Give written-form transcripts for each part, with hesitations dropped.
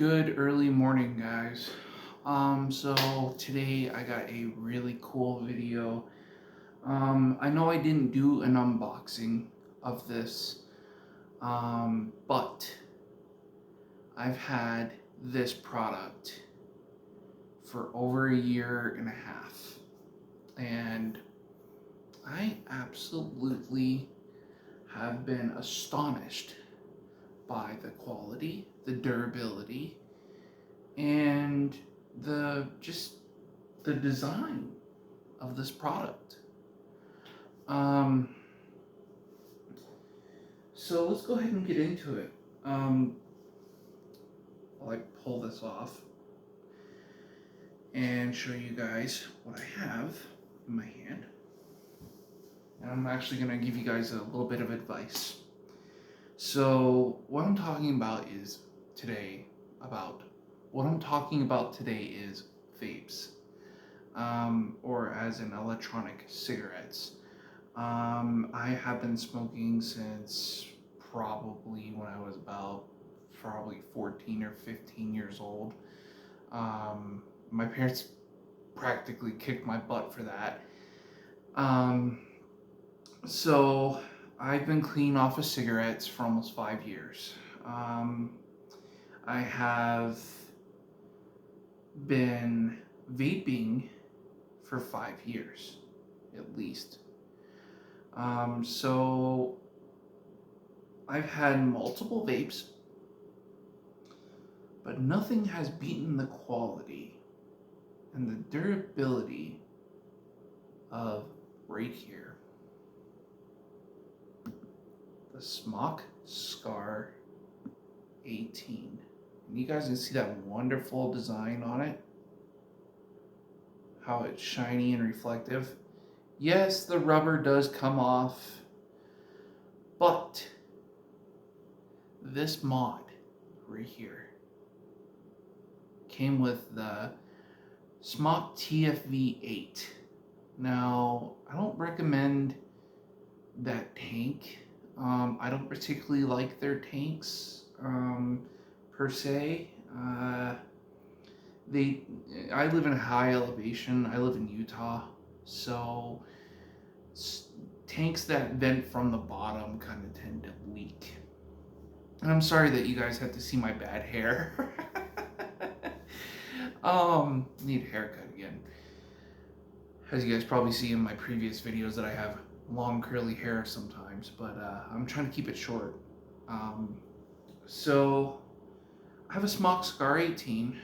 Good early morning, guys. So today I got a really cool video. I know I didn't do an unboxing of this, but I've had this product for over a year and a half, and I absolutely have been astonished by the quality, the durability, and the design of this product. Um, so let's go ahead and get into it. I'll pull this off and show you guys what I have in my hand. And I'm actually going to give you guys a little bit of advice. So what I'm talking about today is vapes, or as in electronic cigarettes. I have been smoking since probably when I was about 14 or 15 years old. My parents practically kicked my butt for that. So I've been clean off of cigarettes for almost 5 years. I have been vaping for 5 years, at least. So I've had multiple vapes, but nothing has beaten the quality and the durability of right here. The smok scar-18. And you guys can see that wonderful design on it. How it's shiny and reflective. Yes, the rubber does come off, but this mod right here came with the smok TFV8. Now, I don't recommend that tank. I don't particularly like their tanks per se. I live in a high elevation. I live in Utah, so tanks that vent from the bottom kind of tend to leak. And I'm sorry that you guys have to see my bad hair. Need a haircut again. As you guys probably see in my previous videos that I have long curly hair sometimes, but I'm trying to keep it short. So I have a smok scar-18.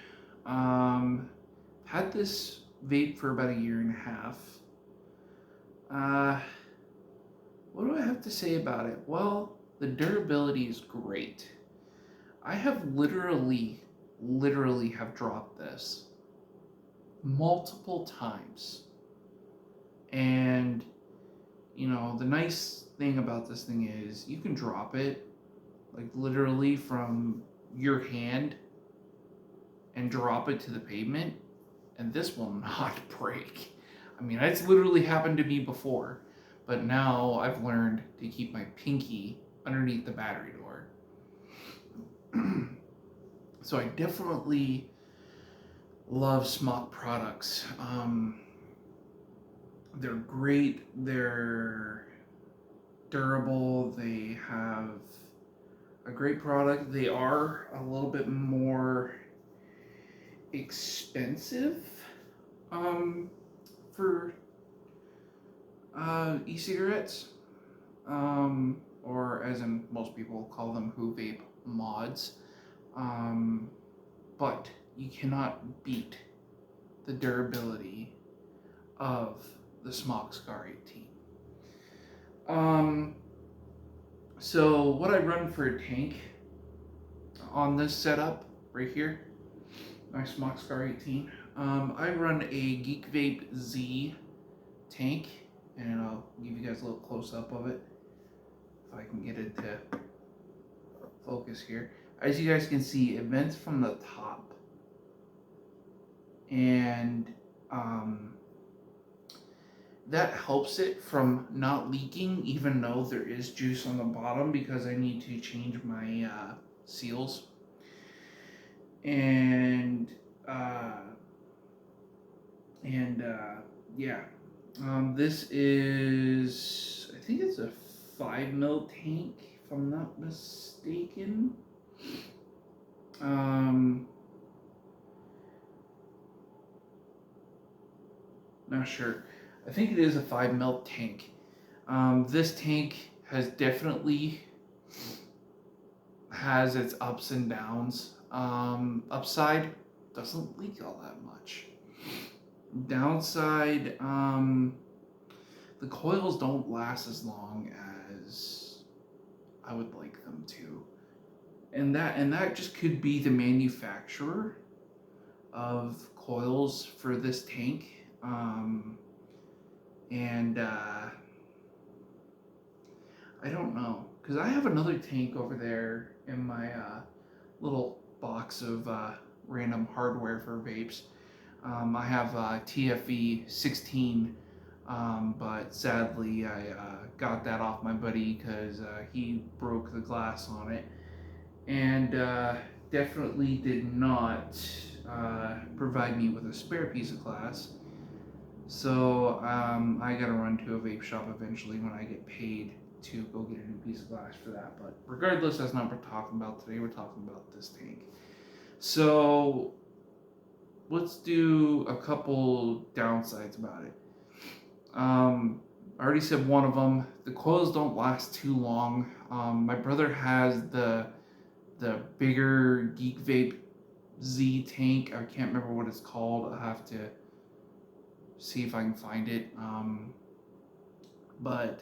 Had this vape for about a year and a half. What do I have to say about it? Well, the durability is great. I have literally have dropped this multiple times. And, you know, the nice thing about this thing is you can drop it, like literally from your hand and drop it to the pavement, and this will not break. I mean, it's literally happened to me before, but now I've learned to keep my pinky underneath the battery door. So I definitely love smok products. They're great, they're durable, they have a great product. They are a little bit more expensive for e-cigarettes, or as in most people call them, who vape mods. But you cannot beat the durability of the smok scar-18. So what I run for a tank on this setup right here, my smok scar-18, I run a Geek Vape Z tank, and I'll give you guys a little close up of it if I can get it to focus here. As you guys can see, it vents from the top, and that helps it from not leaking, even though there is juice on the bottom, because I need to change my seals. and uh, and yeah, this is, I think it's a 5 mil tank, if I'm not mistaken. Um, Not sure. I think it is a 5 mil tank. This tank has definitely has its ups and downs. Upside, doesn't leak all that much. Downside, the coils don't last as long as I would like them to. And that just could be the manufacturer of coils for this tank. And I don't know, because I have another tank over there in my little box of random hardware for vapes. I have TFE 16, but sadly I got that off my buddy because he broke the glass on it, and definitely did not provide me with a spare piece of glass. So I gotta run to a vape shop eventually when I get paid to go get a new piece of glass for that. But regardless, that's not what we're talking about today. We're talking about this tank. So let's do a couple downsides about it. I already said one of them. The coils don't last too long. My brother has the bigger Geek Vape Z tank. I can't remember what it's called. I'll have to see if I can find it. But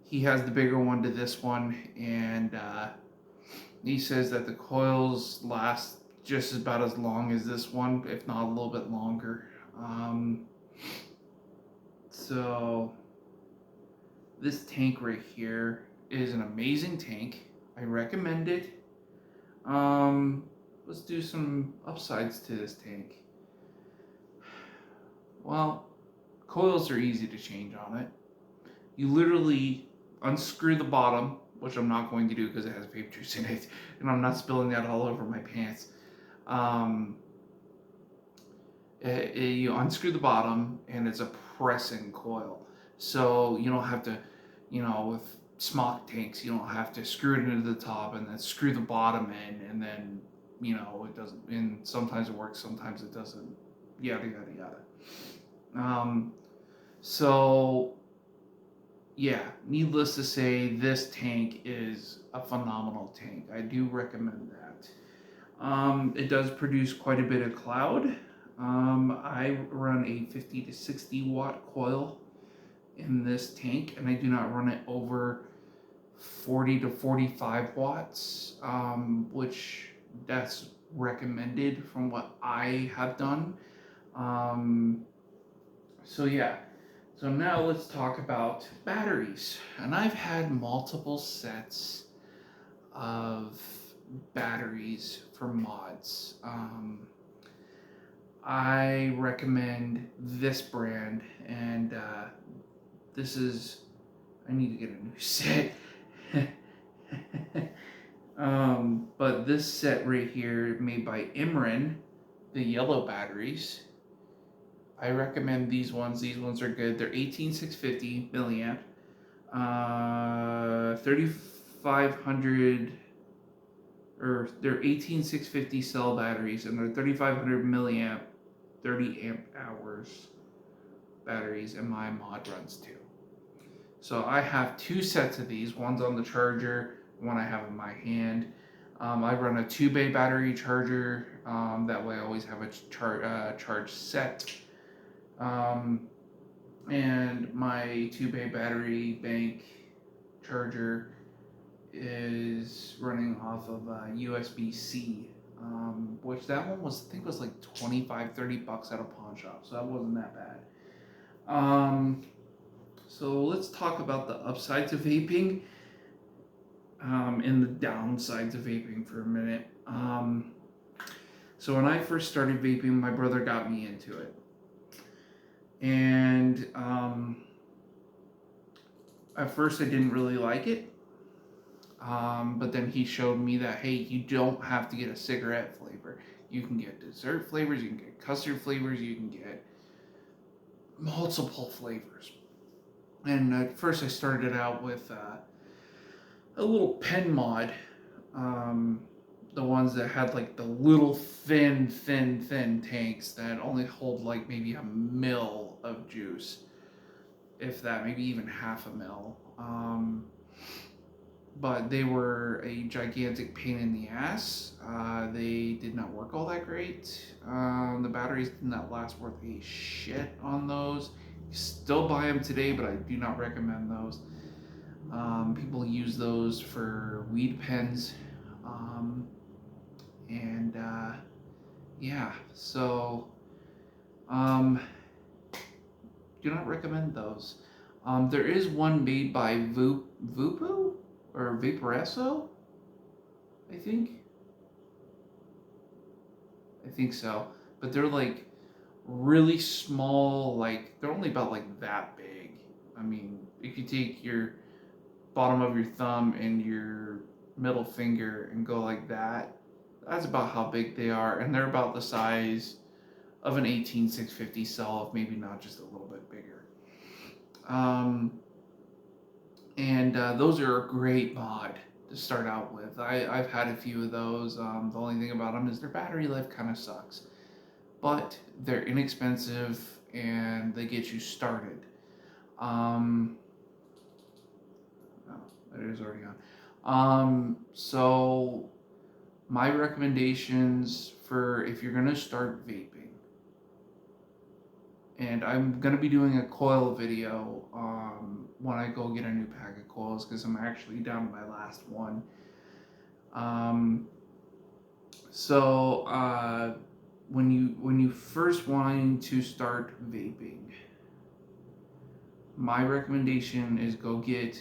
he has the bigger one to this one, and he says that the coils last just about as long as this one, if not a little bit longer. So this tank right here is an amazing tank. I recommend it. Let's do some upsides to this tank. Well, coils are easy to change on it. You literally unscrew the bottom, which I'm not going to do because it has vape juice in it, and I'm not spilling that all over my pants. You unscrew the bottom, and it's a pressing coil. So you don't have to, with smok tanks, you don't have to screw it into the top and then screw the bottom in, and then, it doesn't, and sometimes it works, sometimes it doesn't, yada, yada, yada. So, yeah, needless to say, this tank is a phenomenal tank. I do recommend that. It does produce quite a bit of cloud. I run a 50 to 60 watt coil in this tank, and I do not run it over 40 to 45 watts, which that's recommended from what I have done. So yeah, so now let's talk about batteries. And I've had multiple sets of batteries for mods. I recommend this brand, and this is, I need to get a new set. But this set right here, made by Imran, the yellow batteries. I recommend these ones. These ones are good. They're 18650 milliamp, 3500, or they're 18650 cell batteries, and they're 3500 milliamp, 30 amp hours batteries, and my mod runs too. So I have two sets of these. One's on the charger, one I have in my hand. I run a 2-bay battery charger. That way I always have a charge set. And my 2-bay battery bank charger is running off of USB-C, which that one was, I think, was like $25-30 at a pawn shop, so that wasn't that bad. So let's talk about the upsides of vaping, and the downsides of vaping for a minute. So when I first started vaping, my brother got me into it. And at first I didn't really like it. But then he showed me that, hey, you don't have to get a cigarette flavor. You can get dessert flavors, you can get custard flavors, you can get multiple flavors. And at first I started out with a little pen mod. Um, the ones that had like the little thin tanks that only hold like maybe a mil of juice, if that, maybe even half a mil. But they were a gigantic pain in the ass. They did not work all that great. The batteries did not last worth a shit on those. You still buy them today, but I do not recommend those. People use those for weed pens. And yeah, so um, do not recommend those. There is one made by Vupu or Vaporesso, I think. I think so. But they're like really small, like they're only about like that big. I mean, if you take your bottom of your thumb and your middle finger and go like that, that's about how big they are, and they're about the size of an 18650 cell, if maybe not just a little bit bigger. And those are a great mod to start out with. I've had a few of those. The only thing about them is their battery life kind of sucks, but they're inexpensive and they get you started. Oh, it is already on. So my recommendations for if you're gonna start vaping, and I'm gonna be doing a coil video when I go get a new pack of coils, because I'm actually down to my last one. When you first wanting to start vaping, my recommendation is go get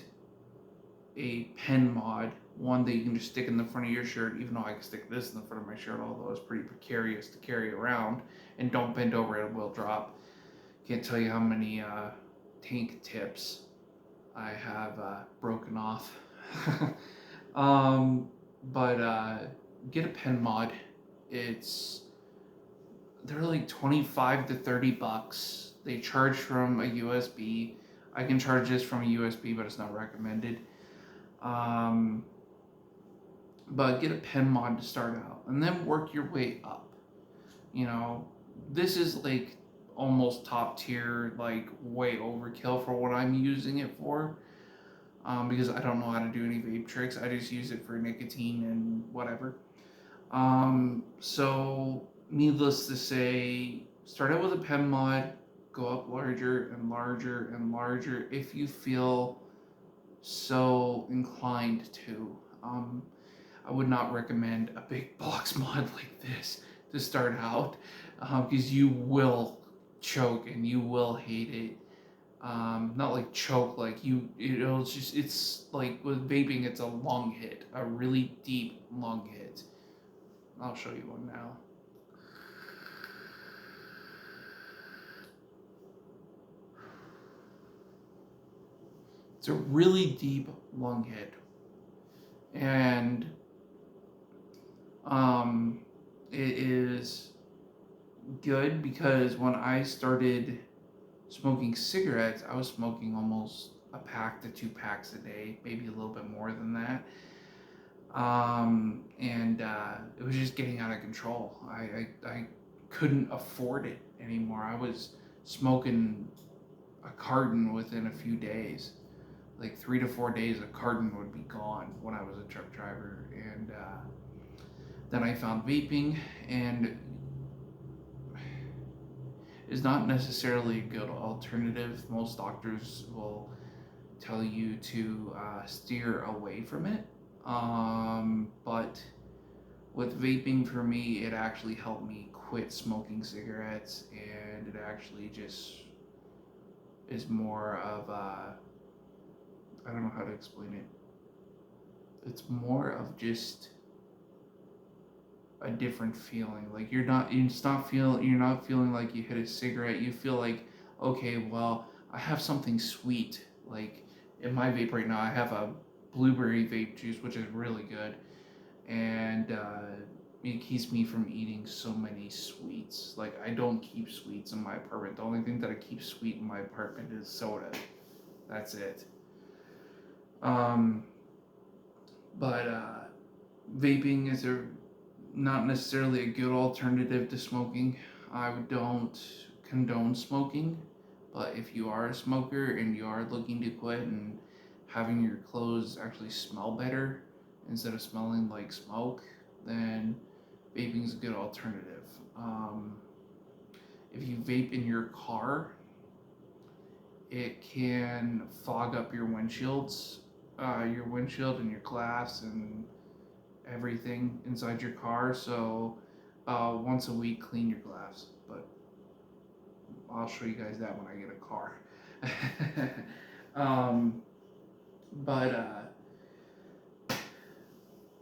a pen mod, one that you can just stick in the front of your shirt, even though I can stick this in the front of my shirt, although it's pretty precarious to carry around, and don't bend over, it will drop. Can't tell you how many tank tips I have broken off. Get a pen mod. They're like 25 to 30 bucks. They charge from a USB. I can charge this from a USB, but it's not recommended. But get a pen mod to start out, and then work your way up. You know, this is like almost top tier, like way overkill for what I'm using it for. Because I don't know how to do any vape tricks. I just use it for nicotine and whatever. So needless to say, start out with a pen mod, go up larger and larger and larger if you feel so inclined to. I would not recommend a big box mod like this to start out, because you will choke and you will hate it. Not like choke, like it's like with vaping, it's a lung hit, a really deep lung hit. I'll show you one now. It's a really deep lung hit. And it is good because when I started smoking cigarettes, I was smoking almost a pack to 2 packs a day, maybe a little bit more than that. It was just getting out of control. I couldn't afford it anymore. I was smoking a carton within a few days. Like 3 to 4 days, a carton would be gone when I was a truck driver. And then I found vaping, and is not necessarily a good alternative. Most doctors will tell you to steer away from it. But with vaping, for me, it actually helped me quit smoking cigarettes, and it actually just is more of I don't know how to explain it. It's more of just a different feeling. Like you're not feeling like you hit a cigarette. You feel like, okay, well, I have something sweet. Like in my vape right now, I have a blueberry vape juice, which is really good. And it keeps me from eating so many sweets. Like, I don't keep sweets in my apartment. The only thing that I keep sweet in my apartment is soda. That's it. Um, but vaping is not necessarily a good alternative to smoking. I don't condone smoking, but if you are a smoker and you are looking to quit and having your clothes actually smell better instead of smelling like smoke, then vaping is a good alternative. If you vape in your car, it can fog up your windshield and your glass and everything inside your car. So once a week, clean your glass. But I'll show you guys that when I get a car. um, but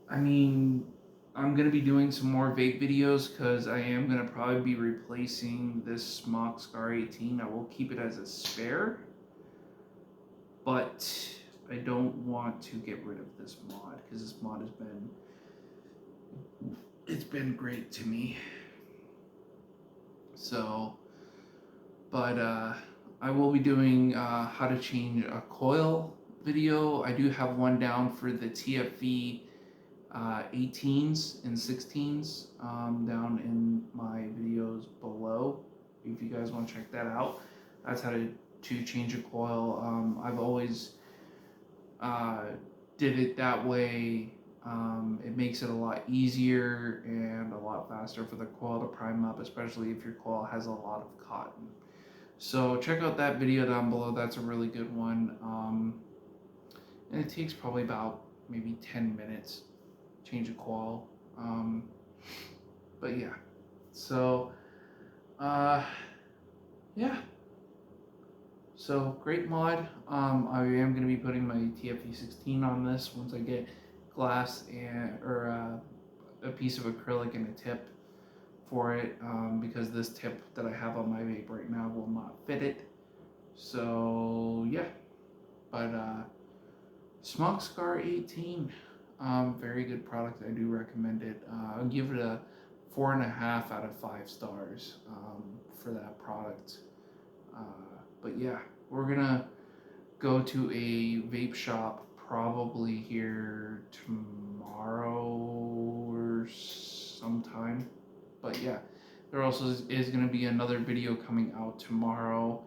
I mean, I'm gonna be doing some more vape videos because I am gonna probably be replacing this smok scar-18. I will keep it as a spare, but I don't want to get rid of this mod because this mod has been great to me. So, but I will be doing how to change a coil video. I do have one down for the TFV 18s and 16s down in my videos below. If you guys want to check that out, that's how to change a coil. I've always did it that way. It makes it a lot easier and a lot faster for the coil to prime up, especially if your coil has a lot of cotton. So check out that video down below. That's a really good one. And it takes probably about maybe 10 minutes to change a coil. But yeah. So yeah. So great mod. I am going to be putting my TFE 16 on this once I get glass or a piece of acrylic and a tip for it, because this tip that I have on my vape right now will not fit it. So yeah, but smok scar-18, very good product. I do recommend it. I'll give it a 4.5 out of 5 stars for that product. But yeah, we're gonna go to a vape shop probably here tomorrow or sometime. But yeah, there also is going to be another video coming out tomorrow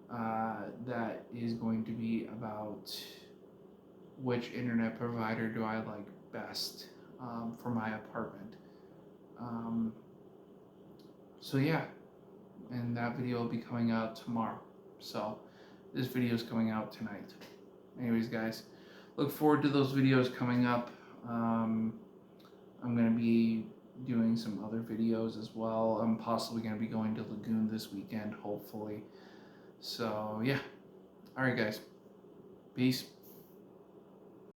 that is going to be about which internet provider do I like best for my apartment. So yeah, and that video will be coming out tomorrow. So this video is coming out tonight. Anyways, guys, look forward to those videos coming up. I'm going to be doing some other videos as well. I'm possibly going to be going to Lagoon this weekend, hopefully. So, yeah. Alright, guys. Peace.